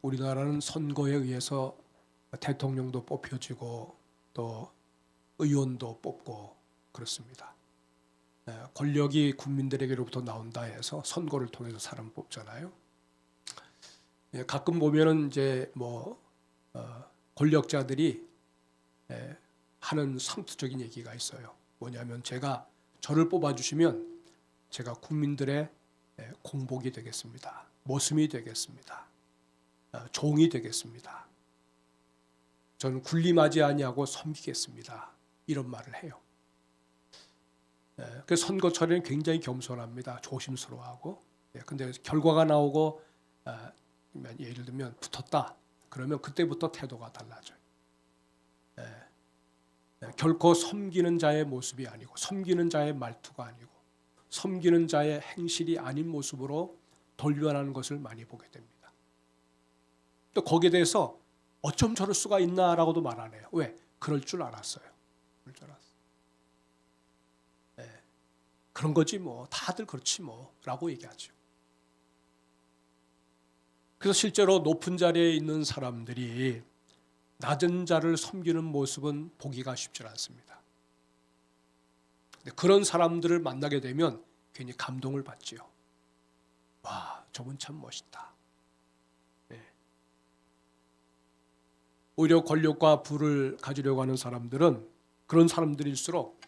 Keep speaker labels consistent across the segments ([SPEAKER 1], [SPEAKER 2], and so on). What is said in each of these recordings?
[SPEAKER 1] 우리나라는 선거에 의해서 대통령도 뽑혀지고 또 의원도 뽑고 그렇습니다. 권력이 국민들에게로부터 나온다 해서 선거를 통해서 사람 뽑잖아요. 가끔 보면은 이제 권력자들이 하는 상투적인 얘기가 있어요. 뭐냐면 저를 뽑아주시면 제가 국민들의 공복이 되겠습니다. 모슴이 되겠습니다. 종이 되겠습니다. 저는 군림하지 아니하고 섬기겠습니다. 이런 말을 해요. 그 선거철에는 굉장히 겸손합니다. 조심스러워하고. 근데 결과가 나오고 예를 들면 붙었다. 그러면 그때부터 태도가 달라져요. 결코 섬기는 자의 모습이 아니고 섬기는 자의 말투가 아니고 섬기는 자의 행실이 아닌 모습으로 돌변하는 것을 많이 보게 됩니다. 또 거기에 대해서 어쩜 저럴 수가 있나라고도 말 안 해요. 왜? 그럴 줄 알았어요. 그럴 줄 알았어요. 그런 거지 뭐 다들 그렇지 뭐라고 얘기하죠. 그래서 실제로 높은 자리에 있는 사람들이 낮은 자를 섬기는 모습은 보기가 쉽지 않습니다. 근데 그런 사람들을 만나게 되면 괜히 감동을 받지요. 와, 저분 참 멋있다. 오히려 권력과 부를 가지려고 하는 사람들은 그런 사람들일수록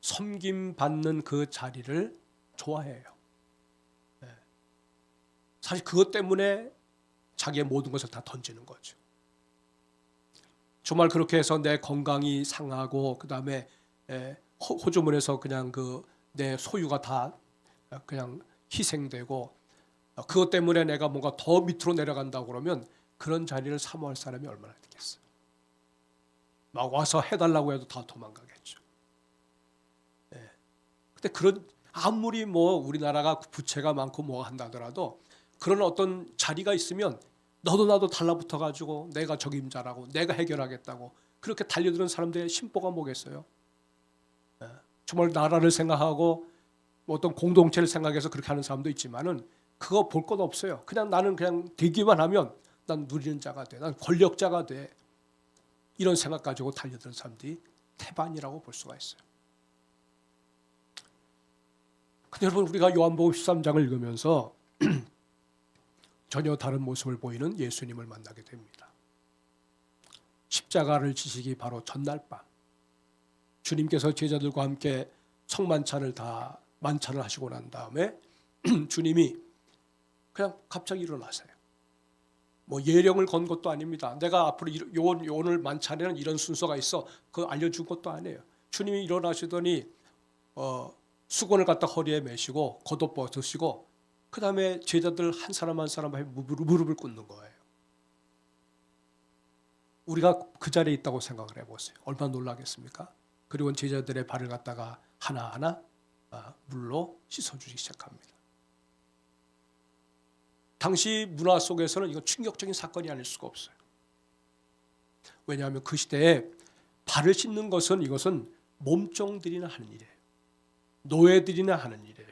[SPEAKER 1] 섬김받는 그 자리를 좋아해요. 사실 그것 때문에 자기의 모든 것을 다 던지는 거죠. 정말 그렇게 해서 내 건강이 상하고 그 다음에 호주머니에서 그냥 내 소유가 다 그냥 희생되고 그것 때문에 내가 뭔가 더 밑으로 내려간다고 그러면 그런 자리를 사모할 사람이 얼마나 되겠어요. 막 와서 해달라고 해도 다 도망가겠죠. 근데 아무리 우리나라가 부채가 많고 뭐가 한다더라도 그런 어떤 자리가 있으면 너도 나도 달라붙어 가지고 내가 적임자라고 내가 해결하겠다고 그렇게 달려드는 사람들의 심보가 뭐겠어요? 정말 나라를 생각하고 어떤 공동체를 생각해서 그렇게 하는 사람도 있지만은 그거 볼 것 없어요. 나는 그냥 되기만 하면 난 누리는 자가 돼. 난 권력자가 돼. 이런 생각 가지고 달려드는 사람들이 태반이라고 볼 수가 있어요. 근데 여러분 우리가 요한복음 13장을 읽으면서 전혀 다른 모습을 보이는 예수님을 만나게 됩니다. 십자가를 지시기 바로 전날 밤 주님께서 제자들과 함께 성만찬을 다 만찬을 하시고 난 다음에 주님이 그냥 갑자기 일어나세요. 예령을 건 것도 아닙니다. 내가 앞으로 오늘 만찬에는 이런 순서가 있어. 그거 알려준 것도 아니에요. 주님이 일어나시더니 수건을 갖다 허리에 메시고 겉옷 벗으시고 그 다음에 제자들 한 사람 한 사람 무릎을 꿇는 거예요. 우리가 그 자리에 있다고 생각을 해보세요. 얼마나 놀라겠습니까? 그리고 제자들의 발을 갖다가 하나하나 물로 씻어주기 시작합니다. 당시 문화 속에서는 이거 충격적인 사건이 아닐 수가 없어요. 왜냐하면 그 시대에 발을 씻는 것은 이것은 몸종들이나 하는 일이에요. 노예들이나 하는 일이에요.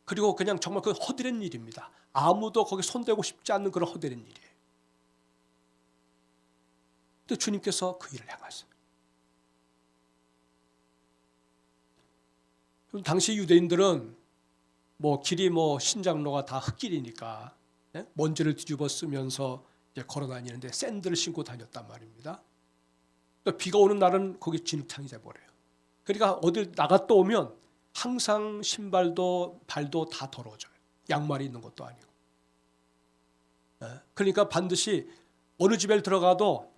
[SPEAKER 1] 그리고 그냥 정말 그 허드렛 일입니다. 아무도 거기 손대고 싶지 않는 그런 허드렛 일이에요. 근데 주님께서 그 일을 행하셨어요. 그럼 당시 유대인들은 길이 신장로가 다 흙길이니까 먼지를 뒤집어 쓰면서 걸어 다니는데 샌들을 신고 다녔단 말입니다. 그러니까 비가 오는 날은 거기 진흙탕이 돼버려요. 그러니까 어딜 나갔다 오면 항상 신발도 발도 다 더러워져요. 양말이 있는 것도 아니고. 그러니까 반드시 어느 집에 들어가도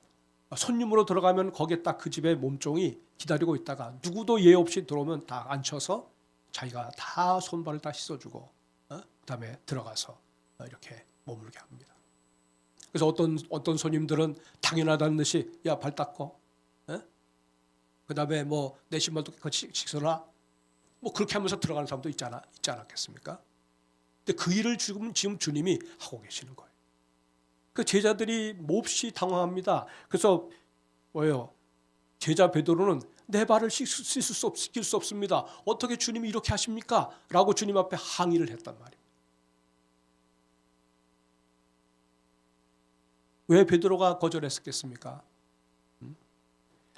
[SPEAKER 1] 손님으로 들어가면 거기에 딱 그 집의 몸종이 기다리고 있다가 누구도 예의 없이 들어오면 다 앉혀서 자기가 다 손발을 다 씻어주고 그다음에 들어가서 이렇게 머물게 합니다. 그래서 어떤 손님들은 당연하다는 듯이 야, 발 닦고 그다음에 내 신발도 깨끗이 씻어라 그렇게 하면서 들어가는 사람도 있지 않았겠습니까? 근데 그 일을 지금 주님이 하고 계시는 거예요. 그 제자들이 몹시 당황합니다. 그래서 제자 베드로는 내 발을 시킬 수 없습니다. 어떻게 주님이 이렇게 하십니까? 라고 주님 앞에 항의를 했단 말이에요. 왜 베드로가 거절했었겠습니까?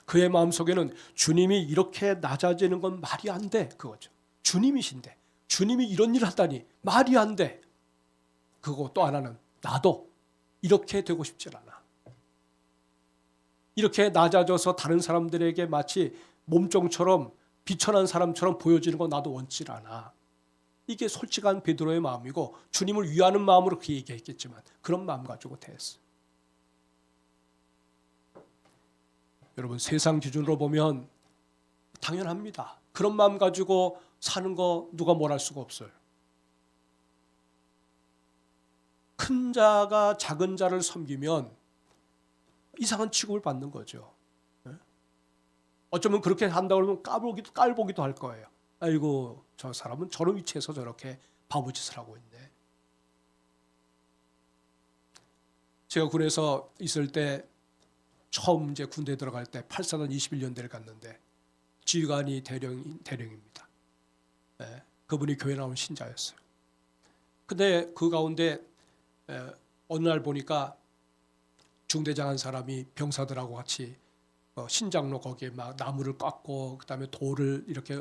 [SPEAKER 1] 그의 마음속에는 주님이 이렇게 낮아지는 건 말이 안 돼, 그거죠. 주님이신데 주님이 이런 일을 하다니 말이 안 돼. 그거 또 하나는 나도 이렇게 되고 싶지 않아. 이렇게 낮아져서 다른 사람들에게 마치 몸종처럼 비천한 사람처럼 보여지는 거 나도 원치 않아. 이게 솔직한 베드로의 마음이고 주님을 위하는 마음으로 그 얘기했겠지만 그런 마음 가지고 대했어요. 여러분, 세상 기준으로 보면 당연합니다. 그런 마음 가지고 사는 거 누가 뭘 할 수가 없어요. 큰 자가 작은 자를 섬기면 이상한 취급을 받는 거죠. 어쩌면 그렇게 한다고 그러면 깔보기도 할 거예요. 아이고, 저 사람은 저런 위치에서 저렇게 바보짓을 하고 있네. 제가 군에서 있을 때 처음 이제 군대에 들어갈 때 84년 21년대를 갔는데 지휘관이 대령입니다. 네, 그분이 교회 나온 신자였어요. 근데 그 가운데 어느 날 보니까 중대장 한 사람이 병사들하고 같이 신장로 거기에 막 나무를 깎고 그다음에 돌을 이렇게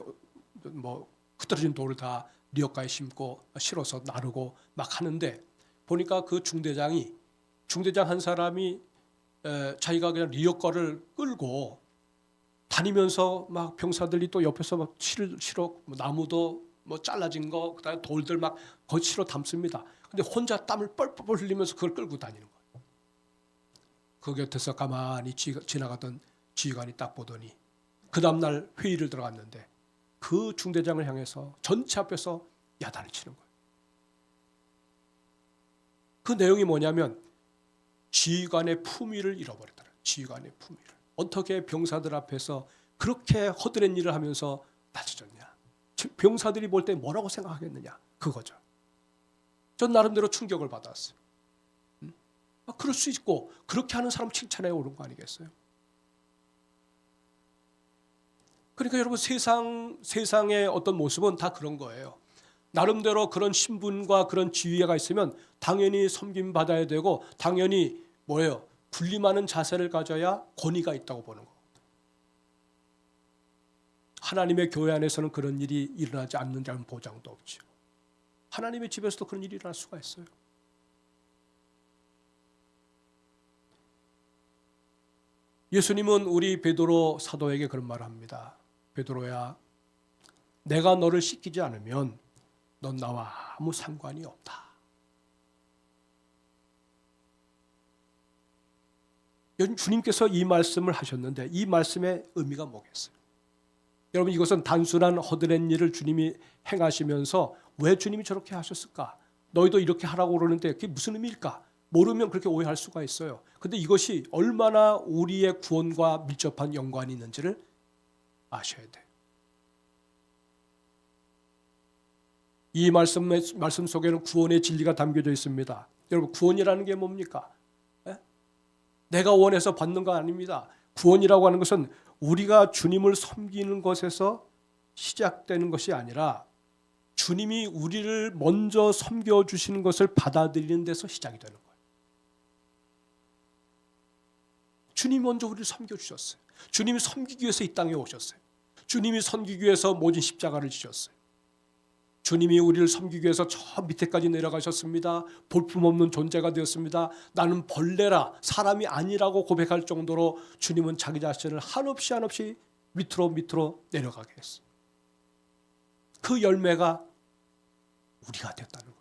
[SPEAKER 1] 뭐 흐트러진 돌을 다 리어카에 심고 실어서 나르고 막 하는데 보니까 그 중대장 한 사람이 자기가 그냥 리어카를 끌고 다니면서 막 병사들이 또 옆에서 막 실어 나무도 뭐 잘라진 거 그다음에 돌들 막 거기 실어 담습니다. 근데 혼자 땀을 뻘뻘 흘리면서 그걸 끌고 다니는 거예요. 그 곁에서 가만히 지나가던 지휘관이 딱 보더니 그 다음날 회의를 들어갔는데 그 중대장을 향해서 전체 앞에서 야단을 치는 거예요. 그 내용이 뭐냐면 지휘관의 품위를 잃어버렸다는 거예요. 지휘관의 품위를. 어떻게 병사들 앞에서 그렇게 허드렛 일을 하면서 낮아졌냐. 병사들이 볼 때 뭐라고 생각하겠느냐. 그거죠. 전 나름대로 충격을 받았어요. 그럴 수 있고 그렇게 하는 사람 칭찬해 오른 거 아니겠어요? 그러니까 여러분 세상의 어떤 모습은 다 그런 거예요. 나름대로 그런 신분과 그런 지위가 있으면 당연히 섬김 받아야 되고 당연히 뭐예요? 군림하는 자세를 가져야 권위가 있다고 보는 거. 하나님의 교회 안에서는 그런 일이 일어나지 않는다는 보장도 없죠. 하나님의 집에서도 그런 일이 일어날 수가 있어요. 예수님은 우리 베드로 사도에게 그런 말을 합니다. 베드로야, 내가 너를 씻기지 않으면 넌 나와 아무 상관이 없다. 주님께서 이 말씀을 하셨는데 이 말씀의 의미가 뭐겠어요? 여러분, 이것은 단순한 허드렛 일을 주님이 행하시면서 왜 주님이 저렇게 하셨을까? 너희도 이렇게 하라고 그러는데 그게 무슨 의미일까? 모르면 그렇게 오해할 수가 있어요. 근데 이것이 얼마나 우리의 구원과 밀접한 연관이 있는지를 아셔야 돼요. 이 말씀 속에는 구원의 진리가 담겨져 있습니다. 여러분, 구원이라는 게 뭡니까? 내가 원해서 받는 거 아닙니다. 구원이라고 하는 것은 우리가 주님을 섬기는 것에서 시작되는 것이 아니라 주님이 우리를 먼저 섬겨주시는 것을 받아들이는 데서 시작이 되는 거예요. 주님이 먼저 우리를 섬겨주셨어요. 주님이 섬기기 위해서 이 땅에 오셨어요. 주님이 섬기기 위해서 모진 십자가를 지셨어요. 주님이 우리를 섬기기 위해서 저 밑에까지 내려가셨습니다. 볼품없는 존재가 되었습니다. 나는 벌레라 사람이 아니라고 고백할 정도로 주님은 자기 자신을 한없이 밑으로 내려가게 했어요. 그 열매가 우리가 됐다는 거예요.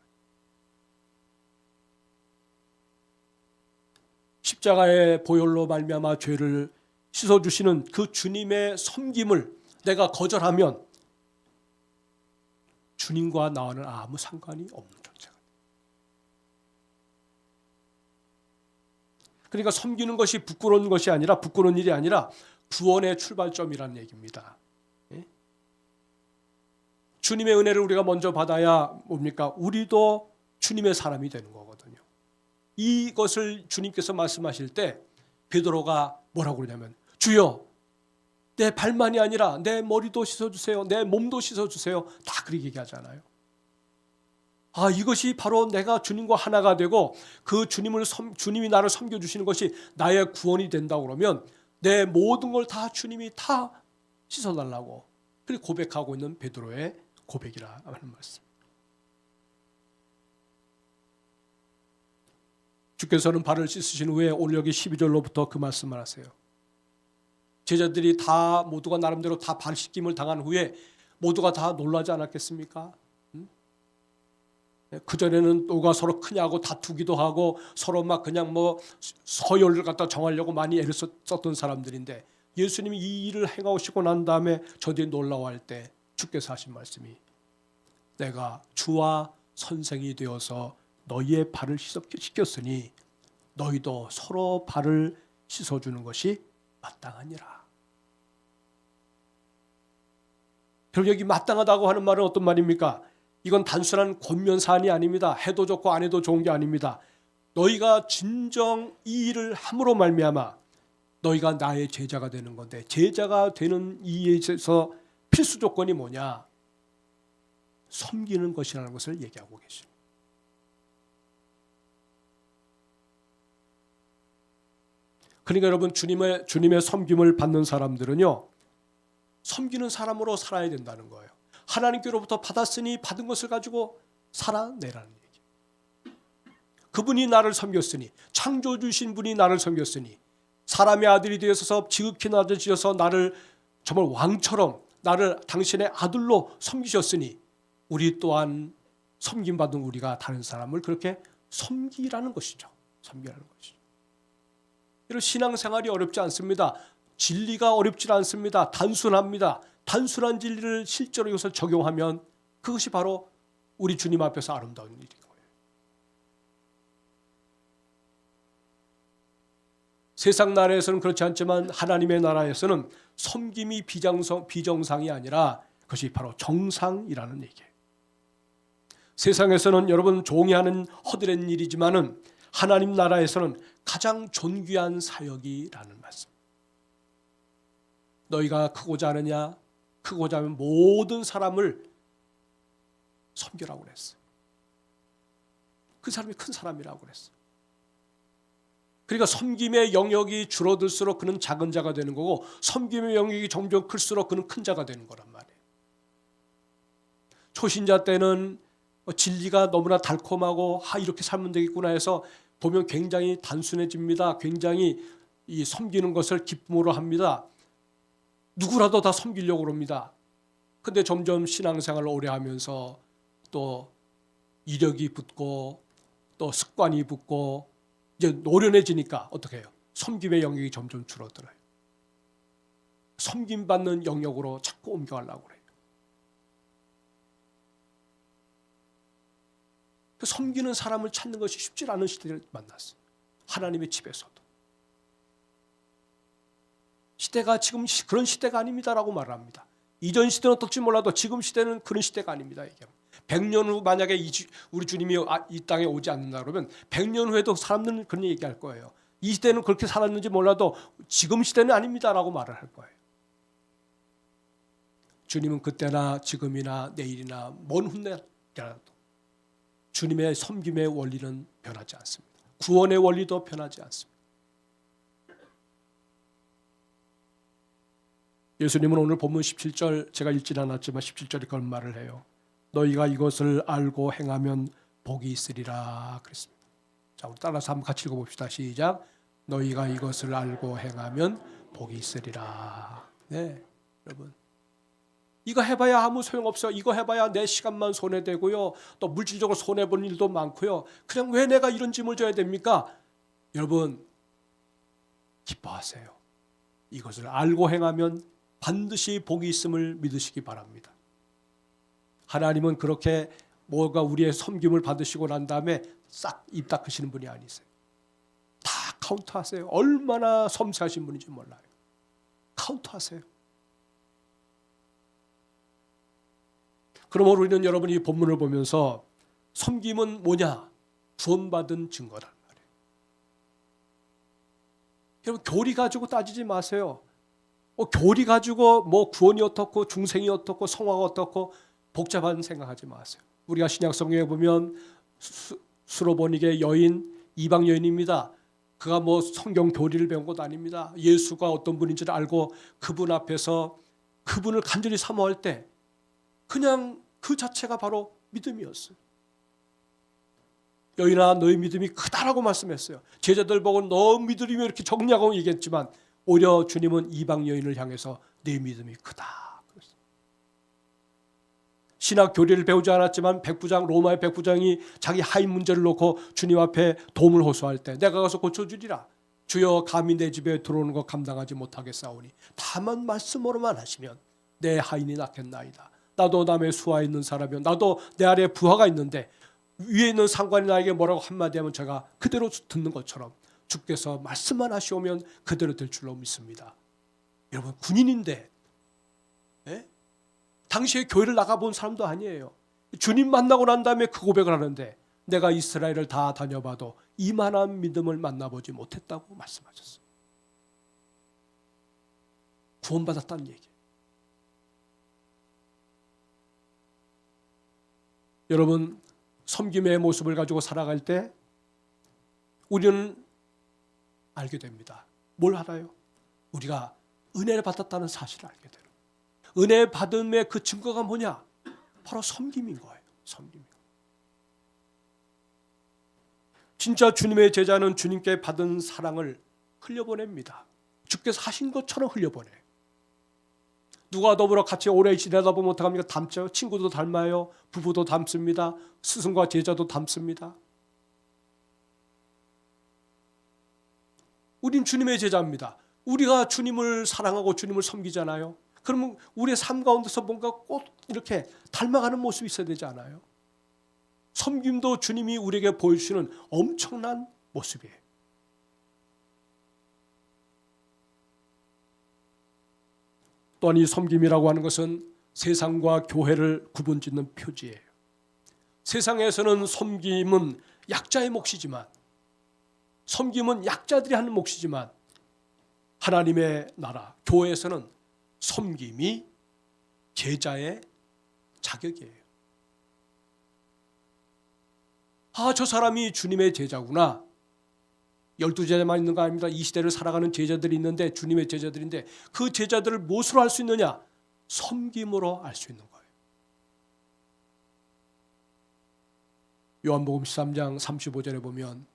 [SPEAKER 1] 십자가의 보혈로 말미암아 죄를 씻어주시는 그 주님의 섬김을 내가 거절하면 주님과 나와는 아무 상관이 없는 존재가 돼요. 그러니까 섬기는 것이 부끄러운 것이 아니라 부끄러운 일이 아니라 구원의 출발점이라는 얘기입니다. 주님의 은혜를 우리가 먼저 받아야 뭡니까? 우리도 주님의 사람이 되는 거거든요. 이것을 주님께서 말씀하실 때 베드로가 뭐라고 그러냐면 주여 내 발만이 아니라 내 머리도 씻어주세요. 내 몸도 씻어주세요. 다 그렇게 얘기하잖아요. 아, 이것이 바로 내가 주님과 하나가 되고 그 주님이 나를 섬겨주시는 것이 나의 구원이 된다고 그러면 내 모든 걸 다 주님이 다 씻어달라고 그렇게 고백하고 있는 베드로의 고백이라 하는 말씀. 주께서는 발을 씻으신 후에 오늘 여기 12절로부터 그 말씀을 하세요. 제자들이 다 모두가 나름대로 다 발 씻김을 당한 후에 모두가 다 놀라지 않았겠습니까? 그전에는 누가 서로 크냐고 다투기도 하고 서로 막 그냥 뭐 서열을 갖다 정하려고 많이 애를 썼던 사람들인데 예수님이 이 일을 행하시고 난 다음에 저들이 놀라워할 때 주께서 하신 말씀이 내가 주와 선생이 되어서 너희의 발을 씻겼으니 너희도 서로 발을 씻어주는 것이 마땅하니라. 그럼 여기 마땅하다고 하는 말은 어떤 말입니까? 이건 단순한 권면사안이 아닙니다. 해도 좋고 안 해도 좋은 게 아닙니다. 너희가 진정 이 일을 함으로 말미암아 너희가 나의 제자가 되는 건데 제자가 되는 이에 있어서 필수 조건이 뭐냐? 섬기는 것이라는 것을 얘기하고 계십니다. 그러니까 여러분 주님의 섬김을 받는 사람들은요. 섬기는 사람으로 살아야 된다는 거예요. 하나님께로부터 받았으니 받은 것을 가지고 살아내라는 얘기. 그분이 나를 섬겼으니 창조주신 분이 나를 섬겼으니 사람의 아들이 되어서 지극히 낮아지셔서 나를 정말 왕처럼 나를 당신의 아들로 섬기셨으니 우리 또한 섬김받은 우리가 다른 사람을 그렇게 섬기라는 것이죠. 섬기라는 것이죠. 이런 신앙생활이 어렵지 않습니다. 진리가 어렵지 않습니다. 단순합니다. 단순한 진리를 실제로 이것을 적용하면 그것이 바로 우리 주님 앞에서 아름다운 일인 거예요. 세상 나라에서는 그렇지 않지만 하나님의 나라에서는 섬김이 비정상이 아니라 그것이 바로 정상이라는 얘기예요. 세상에서는 여러분 종이 하는 허드렛 일이지만은 하나님 나라에서는 가장 존귀한 사역이라는 말씀. 너희가 크고자 하느냐? 크고자 하면 모든 사람을 섬기라고 그랬어요. 그 사람이 큰 사람이라고 그랬어요. 그러니까 섬김의 영역이 줄어들수록 그는 작은 자가 되는 거고 섬김의 영역이 점점 클수록 그는 큰 자가 되는 거란 말이에요. 초신자 때는 진리가 너무나 달콤하고 이렇게 살면 되겠구나 해서 보면 굉장히 단순해집니다. 굉장히 이 섬기는 것을 기쁨으로 합니다. 누구라도 다 섬기려고 합니다. 근데 점점 신앙생활을 오래 하면서 또 이력이 붙고 또 습관이 붙고 이제 노련해지니까 어떻게 해요? 섬김의 영역이 점점 줄어들어요. 섬김받는 영역으로 자꾸 옮겨가려고 그래요. 그 섬기는 사람을 찾는 것이 쉽지 않은 시대를 만났어요. 하나님의 집에서도. 시대가 지금 그런 시대가 아닙니다라고 말합니다. 이전 시대는 어떨지 몰라도 지금 시대는 그런 시대가 아닙니다. 100년 후 만약에 우리 주님이 이 땅에 오지 않는다 그러면 100년 후에도 사람들은 그런 얘기할 거예요. 이 시대는 그렇게 살았는지 몰라도 지금 시대는 아닙니다라고 말을 할 거예요. 주님은 그때나 지금이나 내일이나 먼 훗날이라도 주님의 섬김의 원리는 변하지 않습니다. 구원의 원리도 변하지 않습니다. 예수님은 오늘 본문 17절 제가 읽지는 않았지만 17절에 그런 말을 해요. 너희가 이것을 알고 행하면 복이 있으리라 그랬습니다. 자, 우리 따라서 한번 같이 읽어봅시다. 시작. 너희가 이것을 알고 행하면 복이 있으리라. 네, 여러분. 이거 해봐야 아무 소용없어요. 이거 해봐야 내 시간만 손해되고요. 또 물질적으로 손해본 일도 많고요. 그냥 왜 내가 이런 짐을 져야 됩니까? 여러분, 기뻐하세요. 이것을 알고 행하면 반드시 복이 있음을 믿으시기 바랍니다. 하나님은 그렇게 뭐가 우리의 섬김을 받으시고 난 다음에 싹 입 닦으시는 분이 아니세요. 다 카운트하세요. 얼마나 섬세하신 분인지 몰라요. 카운트하세요. 그러므로 우리는 여러분이 이 본문을 보면서 섬김은 뭐냐? 구원받은 증거란 말이에요. 여러분 교리 가지고 따지지 마세요. 교리 가지고 뭐 구원이 어떻고 중생이 어떻고 성화가 어떻고 복잡한 생각하지 마세요. 우리가 신약 성경에 보면 수로보니게 여인, 이방 여인입니다. 그가 뭐 성경 교리를 배운 것도 아닙니다. 예수가 어떤 분인지를 알고 그분 앞에서 그분을 간절히 사모할 때 그냥 그 자체가 바로 믿음이었어요. 여인아, 너의 믿음이 크다라고 말씀했어요. 제자들 보고 너 믿음이 왜 이렇게 적냐고 얘기했지만 오히려 주님은 이방 여인을 향해서 내 믿음이 크다 그랬어요. 신학 교리를 배우지 않았지만 로마의 백부장이 자기 하인 문제를 놓고 주님 앞에 도움을 호소할 때 내가 가서 고쳐주리라. 주여, 감히 내 집에 들어오는 것 감당하지 못하겠사오니 다만 말씀으로만 하시면 내 하인이 낫겠나이다. 나도 남의 수하에 있는 사람이요, 나도 내 아래에 부하가 있는데 위에 있는 상관이 나에게 뭐라고 한마디 하면 제가 그대로 듣는 것처럼 주께서 말씀만 하시오면 그대로 될 줄로 믿습니다. 여러분, 군인인데 당시에 교회를 나가본 사람도 아니에요. 주님 만나고 난 다음에 그 고백을 하는데 내가 이스라엘을 다 다녀봐도 이만한 믿음을 만나보지 못했다고 말씀하셨어요. 구원받았다는 얘기. 여러분, 섬김의 모습을 가지고 살아갈 때 우리는 알게 됩니다. 뭘 알아요? 우리가 은혜를 받았다는 사실을 알게 돼요. 은혜 받음의 그 증거가 뭐냐? 바로 섬김인 거예요. 섬김. 진짜 주님의 제자는 주님께 받은 사랑을 흘려보냅니다. 주께서 하신 것처럼 흘려보내요. 누가 더불어 같이 오래 지내다 보면 어떡합니까? 닮죠. 친구도 닮아요. 부부도 닮습니다. 스승과 제자도 닮습니다. 우린 주님의 제자입니다. 우리가 주님을 사랑하고 주님을 섬기잖아요. 그러면 우리의 삶 가운데서 뭔가 꼭 이렇게 닮아가는 모습이 있어야 되지 않아요? 섬김도 주님이 우리에게 보여주시는 엄청난 모습이에요. 또한 이 섬김이라고 하는 것은 세상과 교회를 구분짓는 표지예요. 세상에서는 섬김은 약자의 몫이지만, 섬김은 약자들이 하는 몫이지만 하나님의 나라, 교회에서는 섬김이 제자의 자격이에요. 아, 저 사람이 주님의 제자구나. 12제자만 있는 거 아닙니다. 이 시대를 살아가는 제자들이 있는데, 주님의 제자들인데 그 제자들을 무엇으로 알 수 있느냐? 섬김으로 알 수 있는 거예요. 요한복음 13장 35절에 보면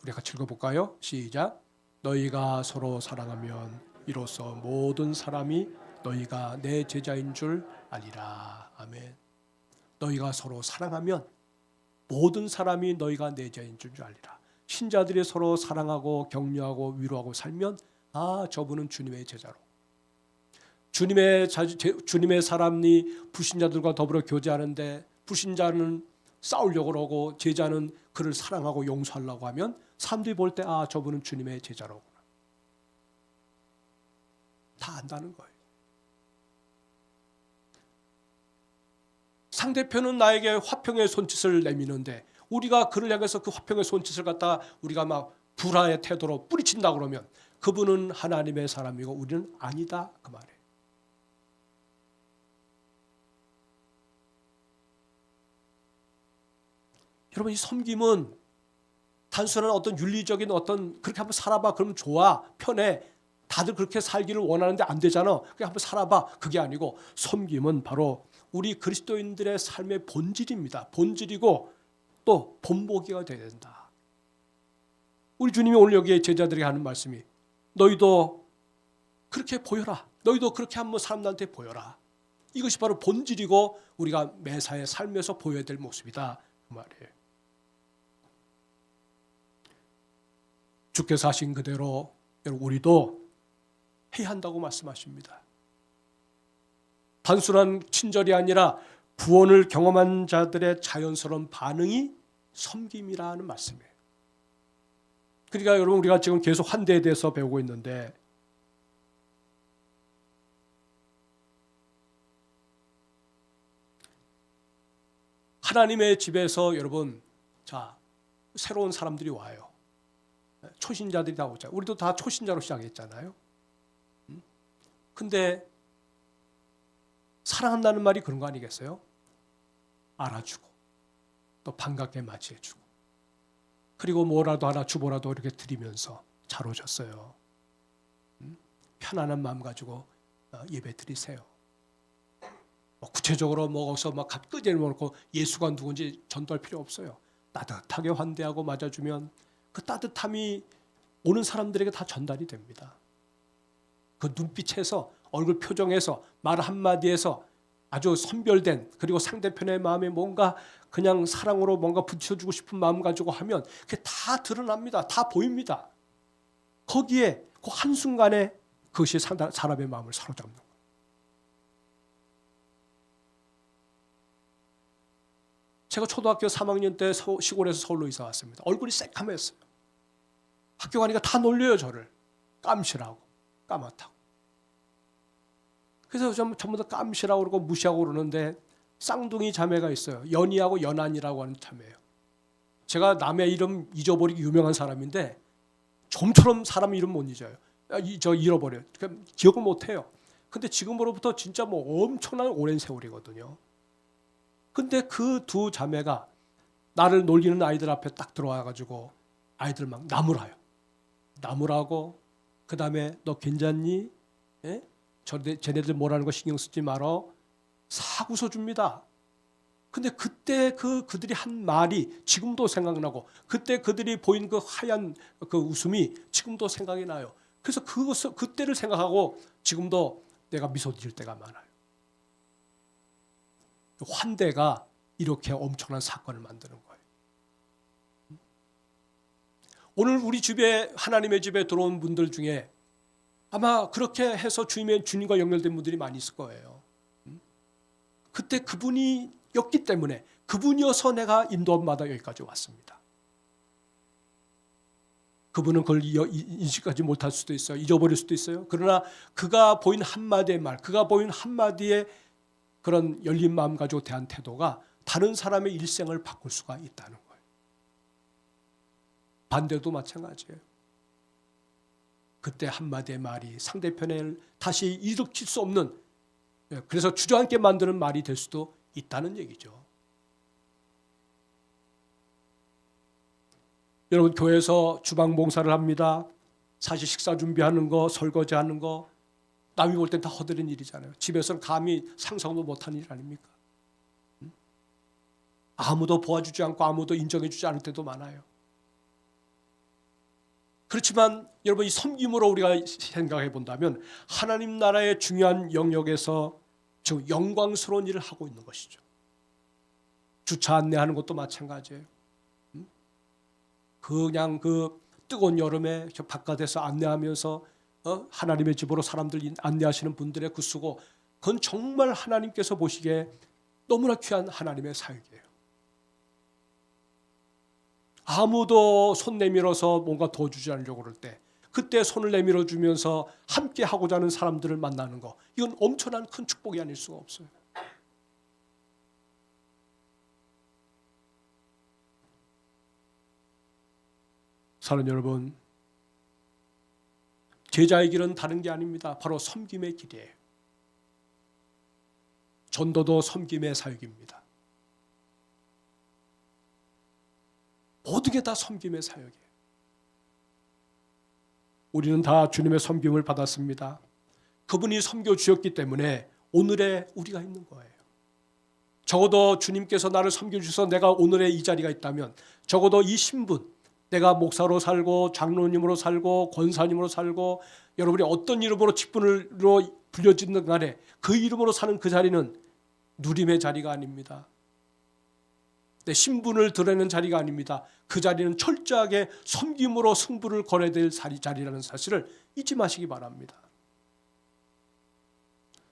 [SPEAKER 1] 우리 같이 읽어볼까요? 시작. 너희가 서로 사랑하면 이로써 모든 사람이 너희가 내 제자인 줄 알리라. 아멘. 너희가 서로 사랑하면 모든 사람이 너희가 내 제자인 줄 알리라. 신자들이 서로 사랑하고 격려하고 위로하고 살면 아, 저분은 주님의 제자로. 주님의 사람이 불신자들과 더불어 교제하는데 불신자는 싸우려고 그러고 제자는 그를 사랑하고 용서하려고 하면 사람들이 볼 때 아, 저분은 주님의 제자로구나. 다 안다는 거예요. 상대편은 나에게 화평의 손짓을 내미는데 우리가 그를 향해서 그 화평의 손짓을 갖다가 우리가 막 불화의 태도로 뿌리친다 그러면 그분은 하나님의 사람이고 우리는 아니다 그 말이에요. 여러분, 이 섬김은 단순한 어떤 윤리적인 어떤 그렇게 한번 살아봐 그러면 좋아 편해 다들 그렇게 살기를 원하는데 안 되잖아 그냥 한번 살아봐 그게 아니고 섬김은 바로 우리 그리스도인들의 삶의 본질입니다. 본질이고 또 본보기가 되어야 된다. 우리 주님이 오늘 여기에 제자들에게 하는 말씀이 너희도 그렇게 보여라. 너희도 그렇게 한번 사람들한테 보여라. 이것이 바로 본질이고 우리가 매사의 삶에서 보여야 될 모습이다 그 말이에요. 주께서 하신 그대로 우리도 해야 한다고 말씀하십니다. 단순한 친절이 아니라 구원을 경험한 자들의 자연스러운 반응이 섬김이라는 말씀이에요. 그러니까 여러분 우리가 지금 계속 환대에 대해서 배우고 있는데 하나님의 집에서 여러분 자 새로운 사람들이 와요. 초신자들이 다 오잖아요. 우리도 다 초신자로 시작했잖아요. 근데 사랑한다는 말이 그런 거 아니겠어요? 알아주고 또 반갑게 맞이해주고 그리고 뭐라도 하나 주보라도 이렇게 드리면서 잘 오셨어요. 편안한 마음 가지고 예배 드리세요. 구체적으로 먹어서 막 끄집어 놓고 예수가 누군지 전도할 필요 없어요. 따뜻하게 환대하고 맞아주면 그 따뜻함이 오는 사람들에게 다 전달이 됩니다. 그 눈빛에서 얼굴 표정에서 말 한마디에서 아주 선별된 그리고 상대편의 마음에 뭔가 그냥 사랑으로 뭔가 붙여주고 싶은 마음 가지고 하면 그게 다 드러납니다. 다 보입니다. 거기에 그 한순간에 그것이 사람의 마음을 사로잡는 거예요. 제가 초등학교 3학년 때 시골에서 서울로 이사 왔습니다. 얼굴이 새카맸어요. 학교 가니까 다 놀려요, 저를. 깜시라고, 까맣다고. 그래서 전부 다 깜시라고 그러고 무시하고 그러는데 쌍둥이 자매가 있어요. 연희하고 연한이라고 하는 자매예요. 제가 남의 이름 잊어버리기 유명한 사람인데 좀처럼 사람 이름 못 잊어요. 저 잃어버려요. 기억을 못해요. 근데 지금으로부터 진짜 뭐 엄청난 오랜 세월이거든요. 근데 그 두 자매가 나를 놀리는 아이들 앞에 딱 들어와가지고 아이들 막 나무라요. 나무라고 그 다음에 너 괜찮니? 예? 쟤네들 뭐라는 거 신경 쓰지 말어. 싹 웃어줍니다. 근데 그때 그들이 한 말이 지금도 생각나고 그때 그들이 보인 그 하얀 그 웃음이 지금도 생각이 나요. 그래서 그때를 생각하고 지금도 내가 미소 지을 때가 많아요. 환대가 이렇게 엄청난 사건을 만드는 거예요. 오늘 우리 집에 하나님의 집에 들어온 분들 중에 아마 그렇게 해서 주님과 연결된 분들이 많이 있을 거예요. 그때 그분이었기 때문에 그분이어서 내가 인도받아 여기까지 왔습니다. 그분은 그걸 인식하지 못할 수도 있어요. 잊어버릴 수도 있어요. 그러나 그가 보인 한마디의 말, 그가 보인 한마디의 그런 열린 마음 가지고 대한 태도가 다른 사람의 일생을 바꿀 수가 있다는 거예요. 반대도 마찬가지예요. 그때 한마디의 말이 상대편을 다시 일으킬 수 없는, 그래서 주저앉게 만드는 말이 될 수도 있다는 얘기죠. 여러분, 교회에서 주방 봉사를 합니다. 사실 식사 준비하는 거, 설거지하는 거 남이 볼 땐 다 허드렛 일이잖아요. 집에서는 감히 상상도 못한 일 아닙니까? 아무도 도와주지 않고 아무도 인정해주지 않을 때도 많아요. 그렇지만 여러분, 이 섬김으로 우리가 생각해 본다면 하나님 나라의 중요한 영역에서 지금 영광스러운 일을 하고 있는 것이죠. 주차 안내하는 것도 마찬가지예요. 그냥 그 뜨거운 여름에 저 바깥에서 안내하면서 하나님의 집으로 사람들 안내하시는 분들의 그 수고, 그건 정말 하나님께서 보시기에 너무나 귀한 하나님의 사역이에요. 아무도 손 내밀어서 뭔가 도와주지 않으려고 그럴 때 그때 손을 내밀어 주면서 함께 하고자 하는 사람들을 만나는 거, 이건 엄청난 큰 축복이 아닐 수가 없어요. 사랑하는 여러분, 제자의 길은 다른 게 아닙니다. 바로 섬김의 길이에요. 전도도 섬김의 사역입니다. 모든 게 다 섬김의 사역이에요. 우리는 다 주님의 섬김을 받았습니다. 그분이 섬겨주셨기 때문에 오늘의 우리가 있는 거예요. 적어도 주님께서 나를 섬겨주셔서 내가 오늘의 이 자리가 있다면 적어도 이 신분, 내가 목사로 살고 장로님으로 살고 권사님으로 살고 여러분이 어떤 이름으로 직분으로 불려지는 간에 그 이름으로 사는 그 자리는 누림의 자리가 아닙니다. 내 신분을 드러내는 자리가 아닙니다. 그 자리는 철저하게 섬김으로 승부를 걸어야 될 자리라는 사실을 잊지 마시기 바랍니다.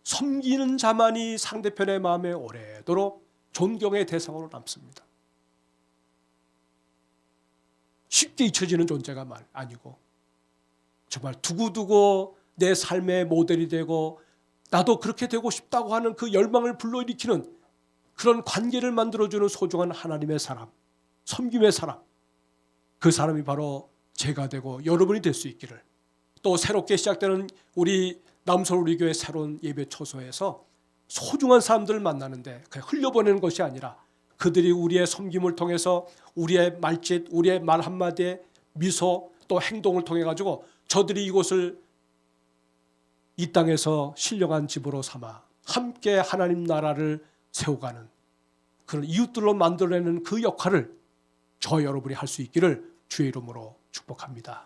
[SPEAKER 1] 섬기는 자만이 상대편의 마음에 오래도록 존경의 대상으로 남습니다. 쉽게 잊혀지는 존재가 아니고 정말 두고두고 내 삶의 모델이 되고 나도 그렇게 되고 싶다고 하는 그 열망을 불러일으키는 그런 관계를 만들어주는 소중한 하나님의 사람, 섬김의 사람, 그 사람이 바로 제가 되고 여러분이 될 수 있기를, 또 새롭게 시작되는 우리 남서울 우리 교회 새로운 예배 초소에서 소중한 사람들을 만나는데 그냥 흘려보내는 것이 아니라 그들이 우리의 섬김을 통해서 우리의 말짓, 우리의 말 한마디에 미소 또 행동을 통해 가지고 저들이 이곳을 이 땅에서 신령한 집으로 삼아 함께 하나님 나라를 세워가는 그런 이웃들로 만들어내는 그 역할을 저 여러분이 할 수 있기를 주의 이름으로 축복합니다.